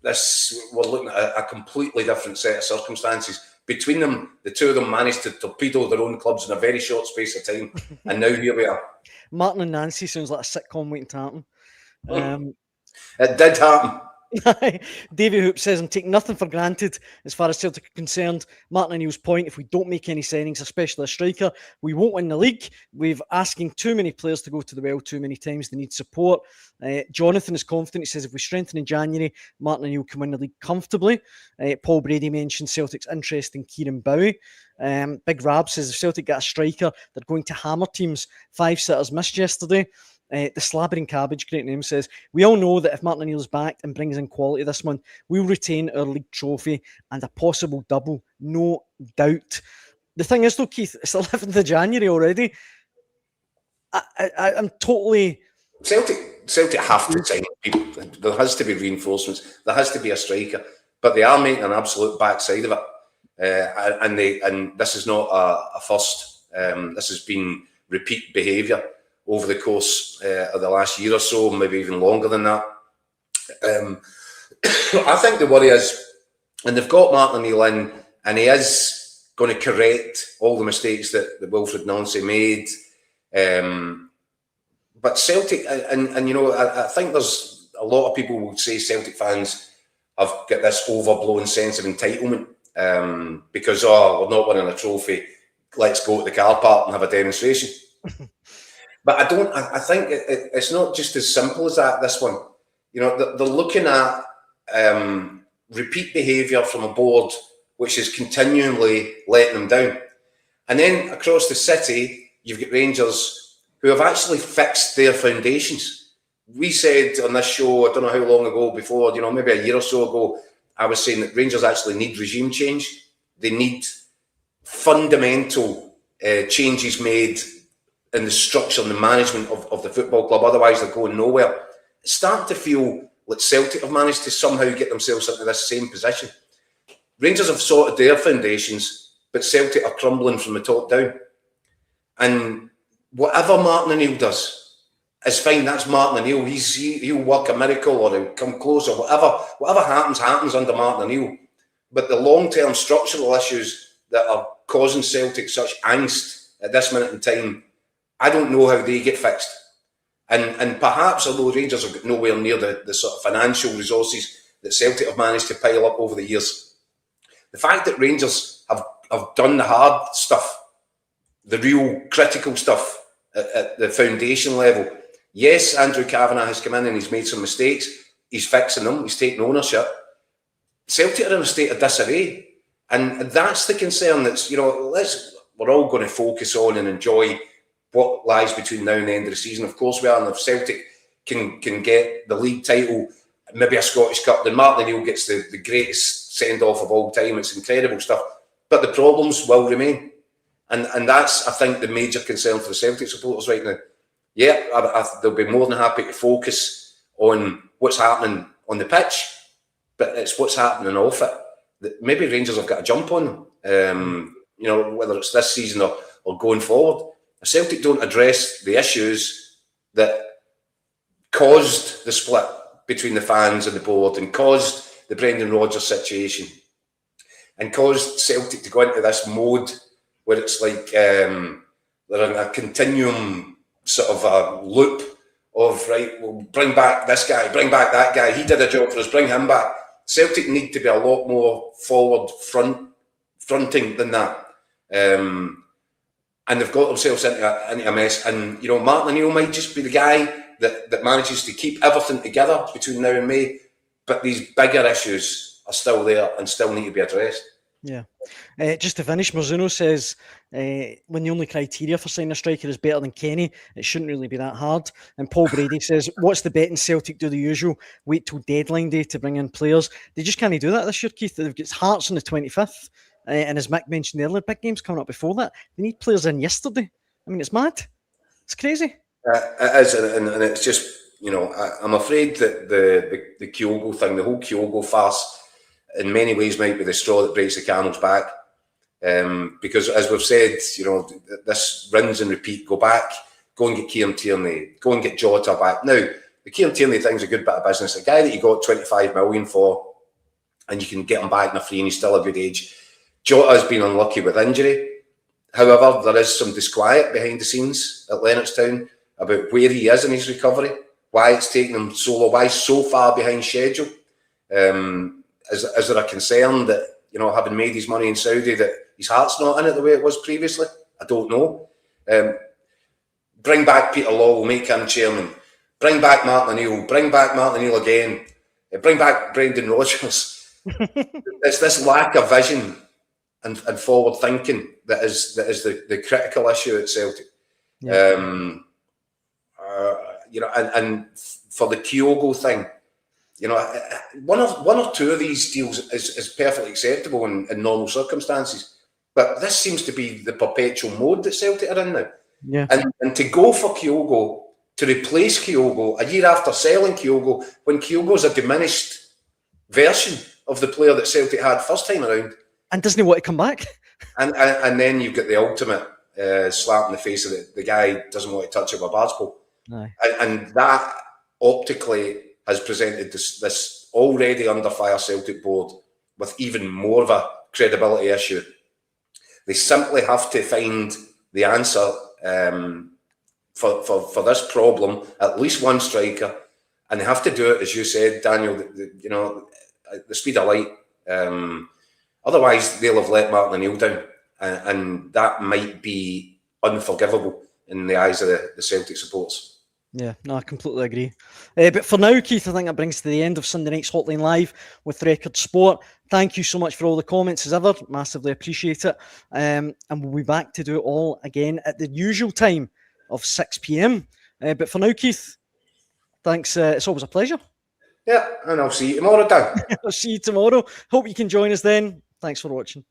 we're looking at a completely different set of circumstances. Between them, the two of them managed to torpedo their own clubs in a very short space of time, and now here we are. Martin and Nancy sounds like a sitcom waiting to happen. It did happen. Davy Hoop says, I'm taking nothing for granted as far as Celtic are concerned. Martin O'Neill's point, if we don't make any signings, especially a striker, we won't win the league. We've asking too many players to go to the well too many times. They need support. Jonathan is confident. He says, if we strengthen in January, Martin O'Neill can win the league comfortably. Paul Brady mentioned Celtic's interest in Kieran Bowie. Big Rab says, if Celtic get a striker, they're going to hammer teams. 5-sitters missed yesterday. The Slabbering Cabbage, great name, says, we all know that if Martin O'Neill's back and brings in quality this month, we'll retain our league trophy and a possible double, no doubt. The thing is, though, Keith, it's 11th of January already. I'm totally... Celtic have to sign people. There has to be reinforcements. There has to be a striker. But they are making an absolute backside of it. And this is not a first. This has been repeat behaviour over the course of the last year or so, maybe even longer than that. I think the worry is, and they've got Martin O'Neill in, and he is going to correct all the mistakes that Wilfred Nancy made. But Celtic, and you know, I think there's a lot of people will say Celtic fans have got this overblown sense of entitlement because, we're not winning a trophy, let's go to the car park and have a demonstration. But I think it's not just as simple as that, this one. You know, they're looking at repeat behaviour from a board which is continually letting them down. And then across the city, you've got Rangers who have actually fixed their foundations. We said on this show, I don't know how long ago before, you know, maybe a year or so ago, I was saying that Rangers actually need regime change. They need fundamental changes made in the structure and the management of the football club. Otherwise, they're going nowhere. It's starting to feel like Celtic have managed to somehow get themselves into this same position. Rangers have sorted their foundations, but Celtic are crumbling from the top down. And whatever Martin O'Neill does is fine. That's Martin O'Neill. He'll work a miracle or he'll come close or whatever happens under Martin O'Neill. But the long-term structural issues that are causing Celtic such angst at this minute in time, I don't know how they get fixed. And perhaps, although Rangers have got nowhere near the sort of financial resources that Celtic have managed to pile up over the years, the fact that Rangers have done the hard stuff, the real critical stuff at the foundation level. Yes, Andrew Kavanagh has come in and he's made some mistakes. He's fixing them. He's taking ownership. Celtic are in a state of disarray. And that's the concern that's, you know, we're all going to focus on and enjoy what lies between now and the end of the season. Of course we are, and if Celtic can get the league title, maybe a Scottish Cup, then Martin O'Neill gets the greatest send-off of all time. It's incredible stuff. But the problems will remain. And that's, I think, the major concern for the Celtic supporters right now. Yeah, they'll be more than happy to focus on what's happening on the pitch, but it's what's happening off it. That maybe Rangers have got a jump on them, whether it's this season or going forward. If Celtic don't address the issues that caused the split between the fans and the board and caused the Brendan Rodgers situation and caused Celtic to go into this mode where it's like they're in a continuum sort of a loop of, right, we'll bring back this guy, bring back that guy, he did a job for us, bring him back. Celtic need to be a lot more fronting than that. And they've got themselves into a mess. And, Martin O'Neill might just be the guy that manages to keep everything together between now and May. But these bigger issues are still there and still need to be addressed. Yeah. Just to finish, Marzuno says, when the only criteria for signing a striker is better than Kenny, it shouldn't really be that hard. And Paul Brady says, what's the bet in Celtic do the usual? Wait till deadline day to bring in players. They just can't do that this year, Keith. They've got Hearts on the 25th. And as Mick mentioned earlier, big games coming up before that. They need players in yesterday. I mean, it's mad. It's crazy. It is, and it's just, I'm afraid that the Kyogo thing, the whole Kyogo farce, in many ways might be the straw that breaks the camel's back. Because as we've said, this rinse and repeat. Go back, go and get Kieran Tierney, go and get Jota back. Now, the Kieran Tierney thing's a good bit of business. A guy that you got 25 million for, and you can get him back in a free, and he's still a good age. Jota has been unlucky with injury. However, there is some disquiet behind the scenes at Lennoxtown about where he is in his recovery, why it's taking him so long, why he's so far behind schedule. Is there a concern that, having made his money in Saudi, that his heart's not in it the way it was previously? I don't know. Bring back Peter Law, we'll make him chairman. Bring back Martin O'Neill. Bring back Martin O'Neill again. Bring back Brendan Rodgers. It's this lack of vision and forward thinking that is the critical issue at Celtic. Yeah. And for the Kyogo thing, one or two of these deals is perfectly acceptable in normal circumstances, but this seems to be the perpetual mode that Celtic are in now. Yeah. And to go for Kyogo, to replace Kyogo a year after selling Kyogo, when Kyogo's a diminished version of the player that Celtic had first time around, and doesn't he want to come back? And then you've got the ultimate slap in the face of the guy doesn't want to touch a barge pole. And that optically has presented this already under fire Celtic board with even more of a credibility issue. They simply have to find the answer for this problem, at least one striker, and they have to do it, as you said, Daniel, the speed of light. Otherwise, they'll have let Martin O'Neill down, and that might be unforgivable in the eyes of the Celtic supporters. Yeah, no, I completely agree. But for now, Keith, I think that brings to the end of Sunday night's Hotline Live with Record Sport. Thank you so much for all the comments as ever. Massively appreciate it. And we'll be back to do it all again at the usual time of 6 p.m. But for now, Keith, thanks. It's always a pleasure. Yeah, and I'll see you tomorrow, Dan. I'll see you tomorrow. Hope you can join us then. Thanks for watching.